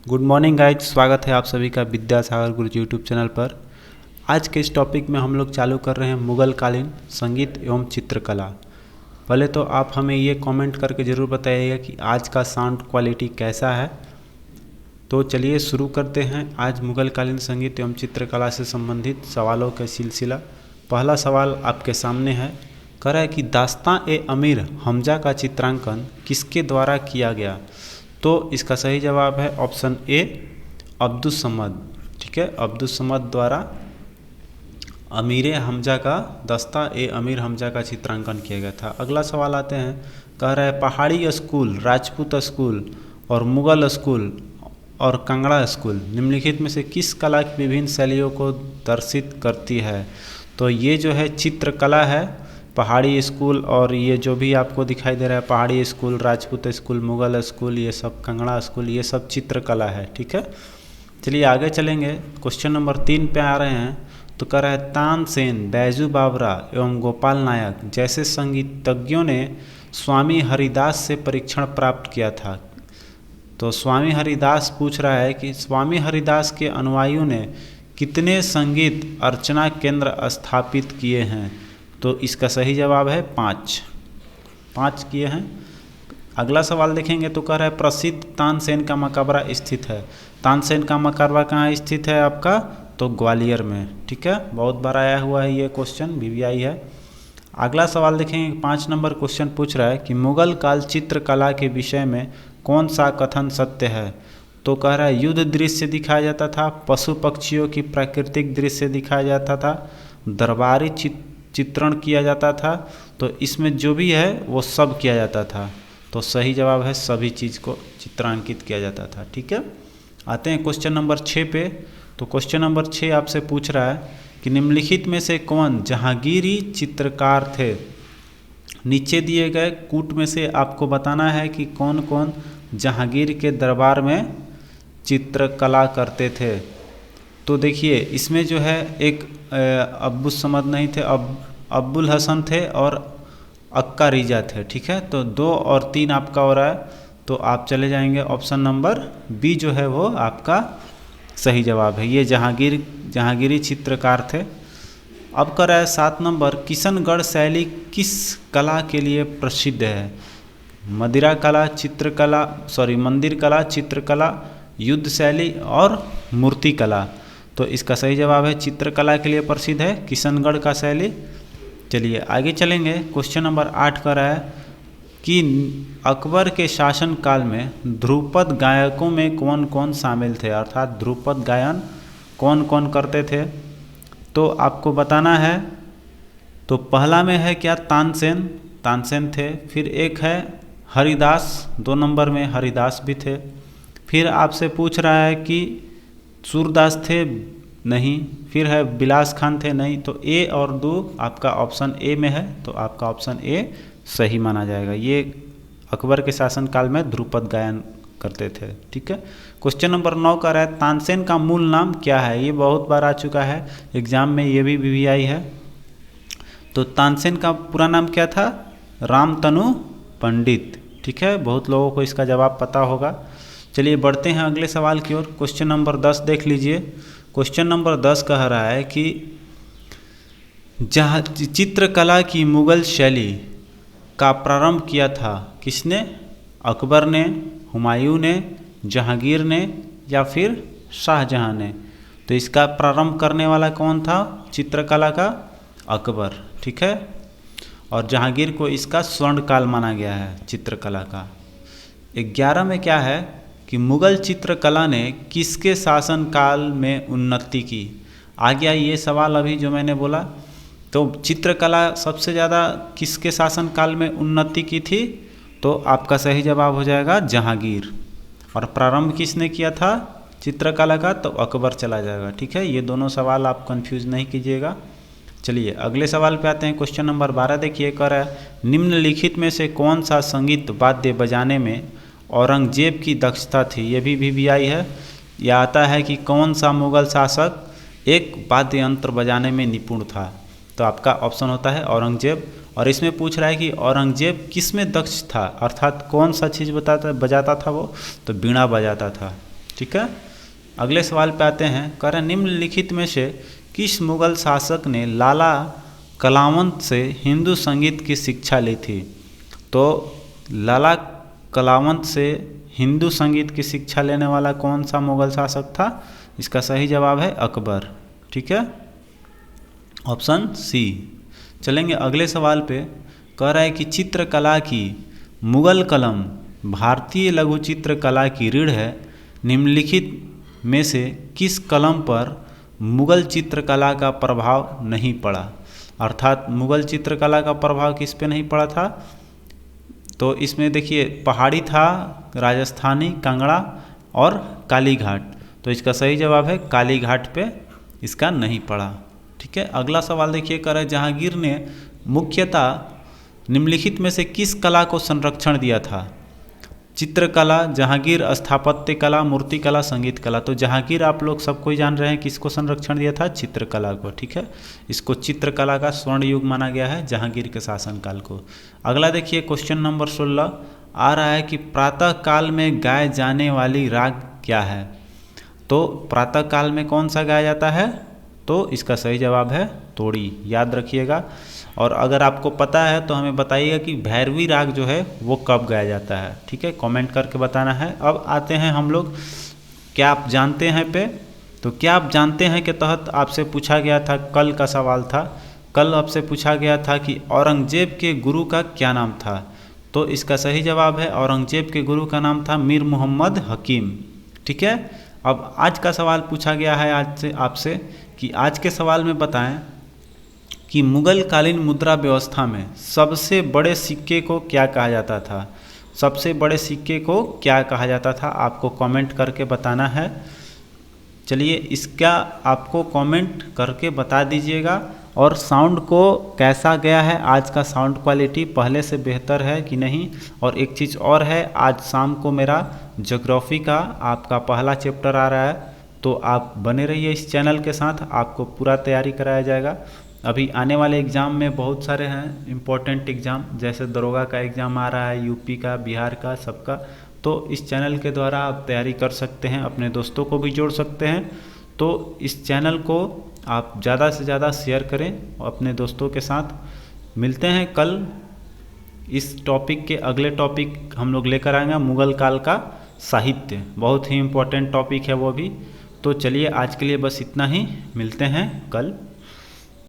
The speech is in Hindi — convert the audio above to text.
गुड मॉर्निंग गाइज, स्वागत है आप सभी का विद्यासागर गुरु यूट्यूब चैनल पर। आज के इस टॉपिक में हम लोग चालू कर रहे हैं मुगल कालीन संगीत एवं चित्रकला। पहले तो आप हमें ये कमेंट करके ज़रूर बताइएगा कि आज का साउंड क्वालिटी कैसा है। तो चलिए शुरू करते हैं आज मुगल कालीन संगीत एवं चित्रकला से संबंधित सवालों का सिलसिला। पहला सवाल आपके सामने है, कह रहा है कि दास्तां-ए-अमीर हमजा का चित्रांकन किसके द्वारा किया गया। तो इसका सही जवाब है ऑप्शन ए, अब्दुस समद। ठीक है, अब्दुस समद द्वारा दास्तां-ए-अमीर हमजा का चित्रांकन किया गया था। अगला सवाल आते हैं, कह रहा है पहाड़ी स्कूल, राजपूत स्कूल और मुगल स्कूल और कांगड़ा स्कूल निम्नलिखित में से किस कला की विभिन्न शैलियों को दर्शित करती है। तो ये जो है चित्रकला है। पहाड़ी स्कूल और ये जो भी आपको दिखाई दे रहा है, पहाड़ी school, Rajput school, Mughal school, ये सब कांगड़ा स्कूल, ये सब चित्रकला है। ठीक है, चलिए आगे चलेंगे। क्वेश्चन नंबर 3 पे आ रहे हैं। तो कह रहा है तानसेन, बैजू बावरा एवं गोपाल नायक जैसे संगीतज्ञों ने स्वामी हरिदास से परीक्षण प्राप्त किया था। तो स्वामी हरिदास पूछ रहा है कि स्वामी हरिदास के अनुयायियों ने कितने संगीत अर्चना केंद्र स्थापित किए हैं। तो इसका सही जवाब है 5 किए हैं। अगला सवाल देखेंगे तो कह रहा है प्रसिद्ध तानसेन का मकबरा स्थित है। तानसेन का मकबरा कहाँ स्थित है आपका, तो ग्वालियर में। ठीक है, बहुत बार आया हुआ है ये क्वेश्चन, VVI है। अगला सवाल देखेंगे, 5 नंबर क्वेश्चन पूछ रहा है कि मुगल काल चित्रकला के विषय में कौन सा कथन सत्य है। तो कह रहा है युद्ध दृश्य दिखाया जाता था, पशु पक्षियों की प्राकृतिक दृश्य दिखाया जाता था, दरबारी चित्रण किया जाता था। तो इसमें जो भी है वो सब किया जाता था। तो सही जवाब है सभी चीज़ को चित्रांकित किया जाता था। ठीक है, आते हैं क्वेश्चन नंबर 6 पे। तो क्वेश्चन नंबर 6 आपसे पूछ रहा है कि निम्नलिखित में से कौन जहांगीरी चित्रकार थे। नीचे दिए गए कूट में से आपको बताना है कि कौन कौन जहांगीर के दरबार में चित्रकला करते थे। तो देखिए इसमें जो है एक अब्दुस समद नहीं थे, अब्बुल हसन थे और अक्का रिजा थे। ठीक है, तो 2 और 3 आपका हो रहा है। तो आप चले जाएंगे ऑप्शन नंबर बी जो है वो आपका सही जवाब है। ये जहांगीरी चित्रकार थे। अब कर रहा है 7 नंबर, किशनगढ़ शैली किस कला के लिए प्रसिद्ध है। मंदिर कला, चित्रकला, युद्ध शैली और मूर्ति कला। तो इसका सही जवाब है चित्रकला के लिए प्रसिद्ध है किशनगढ़ का शैली। चलिए आगे चलेंगे। क्वेश्चन नंबर 8 का रहा है कि अकबर के शासन काल में ध्रुपद गायकों में कौन कौन शामिल थे, अर्थात ध्रुपद गायन कौन कौन करते थे। तो आपको बताना है। तो पहला में है क्या, तानसेन थे। फिर एक है हरिदास, 2 नंबर में हरिदास भी थे। फिर आपसे पूछ रहा है कि सूरदास थे, नहीं। फिर है बिलास खान थे, नहीं। तो ए और 2 आपका ऑप्शन ए में है। तो आपका ऑप्शन ए सही माना जाएगा। ये अकबर के शासनकाल में ध्रुपद गायन करते थे। ठीक है, क्वेश्चन नंबर 9 का रहा है तानसेन का मूल नाम क्या है। ये बहुत बार आ चुका है एग्जाम में, ये भी VVI है। तो तानसेन का पूरा नाम क्या था, रामतनु पंडित। ठीक है, बहुत लोगों को इसका जवाब पता होगा। चलिए बढ़ते हैं अगले सवाल की ओर। क्वेश्चन नंबर 10 देख लीजिए। क्वेश्चन नंबर 10 कह रहा है कि जहाँ चित्रकला की मुगल शैली का प्रारंभ किया था किसने, अकबर ने, हुमायूं ने, जहांगीर ने या फिर शाहजहां ने। तो इसका प्रारंभ करने वाला कौन था चित्रकला का, अकबर। ठीक है, और जहांगीर को इसका स्वर्ण काल माना गया है चित्रकला का। 11 में क्या है कि मुगल चित्रकला ने किसके शासनकाल में उन्नति की। आ गया ये सवाल अभी जो मैंने बोला। तो चित्रकला सबसे ज़्यादा किसके शासनकाल में उन्नति की थी। तो आपका सही जवाब हो जाएगा जहांगीर। और प्रारंभ किसने किया था चित्रकला का, तो अकबर चला जाएगा। ठीक है, ये दोनों सवाल आप कंफ्यूज नहीं कीजिएगा। चलिए अगले सवाल पे आते हैं। क्वेश्चन नंबर 12 देखिए, कह रहा है निम्नलिखित में से कौन सा संगीत वाद्य बजाने में औरंगजेब की दक्षता थी। ये भी VVI है। यह आता है कि कौन सा मुगल शासक एक वाद्य यंत्र बजाने में निपुण था। तो आपका ऑप्शन होता है औरंगजेब। और इसमें पूछ रहा है कि औरंगजेब किस में दक्ष था, अर्थात कौन सा चीज़ बजाता था वो, तो बीड़ा बजाता था। ठीक है। अगले सवाल पे आते हैं। कह रहे निम्नलिखित में से किस मुगल शासक ने लाला कलावंत से हिंदू संगीत की शिक्षा ली थी? तो लाला कलावंत से हिंदू संगीत की शिक्षा लेने वाला कौन सा मुगल शासक था? इसका सही जवाब है अकबर। ठीक है, ऑप्शन सी। चलेंगे अगले सवाल पे। कह रहा है कि चित्रकला की मुगल कलम भारतीय लघु चित्रकला की रीढ़ है। निम्नलिखित में से किस कलम पर मुगल चित्रकला का प्रभाव नहीं पड़ा? अर्थात मुगल चित्रकला का प्रभाव किस पे नहीं पड़ा था? तो इसमें देखिए पहाड़ी था, राजस्थानी, कांगड़ा और कालीघाट। तो इसका सही जवाब है कालीघाट पे इसका नहीं पड़ा। ठीक है, अगला सवाल देखिए। कर जहांगीर ने मुख्यतः निम्नलिखित में से किस कला को संरक्षण दिया था? चित्रकला, जहांगीर स्थापत्य कला, मूर्ति कला, संगीत कला। तो जहांगीर आप लोग सब कोई जान रहे हैं किसको संरक्षण दिया था? चित्रकला को। ठीक है, इसको चित्रकला का स्वर्ण युग माना गया है जहांगीर के शासनकाल को। अगला देखिए क्वेश्चन नंबर 16 आ रहा है कि प्रातः काल में गाए जाने वाली राग क्या है? तो प्रातः काल में कौन सा गाया जाता है? तो इसका सही जवाब है तोड़ी, याद रखिएगा। और अगर आपको पता है तो हमें बताइएगा कि भैरवी राग जो है वो कब गाया जाता है। ठीक है, कमेंट करके बताना है। अब आते हैं हम लोग क्या आप जानते हैं पे। तो क्या आप जानते हैं के तहत आपसे पूछा गया था, कल का सवाल था। कल आपसे पूछा गया था कि औरंगजेब के गुरु का क्या नाम था? तो इसका सही जवाब है औरंगजेब के गुरु का नाम था मीर मोहम्मद हकीम। ठीक है, अब आज का सवाल पूछा गया है आज से आपसे कि आज के सवाल में बताएं कि मुगल कालीन मुद्रा व्यवस्था में सबसे बड़े सिक्के को क्या कहा जाता था? सबसे बड़े सिक्के को क्या कहा जाता था? आपको कमेंट करके बताना है। चलिए इसका आपको कमेंट करके बता दीजिएगा। और साउंड को कैसा गया है? आज का साउंड क्वालिटी पहले से बेहतर है कि नहीं? और एक चीज़ और है, आज शाम को मेरा ज्योग्राफी का आपका पहला चैप्टर आ रहा है, तो आप बने रहिए इस चैनल के साथ, आपको पूरा तैयारी कराया जाएगा। अभी आने वाले एग्ज़ाम में बहुत सारे हैं इम्पोर्टेंट एग्ज़ाम, जैसे दरोगा का एग्ज़ाम आ रहा है, यूपी का, बिहार का, सबका। तो इस चैनल के द्वारा आप तैयारी कर सकते हैं, अपने दोस्तों को भी जोड़ सकते हैं। तो इस चैनल को आप ज़्यादा से ज़्यादा शेयर करें अपने दोस्तों के साथ। मिलते हैं कल इस टॉपिक के अगले टॉपिक हम लोग लेकर आएंगे मुगल काल का साहित्य, बहुत ही इम्पोर्टेंट टॉपिक है वो भी। तो चलिए आज के लिए बस इतना ही, मिलते हैं कल।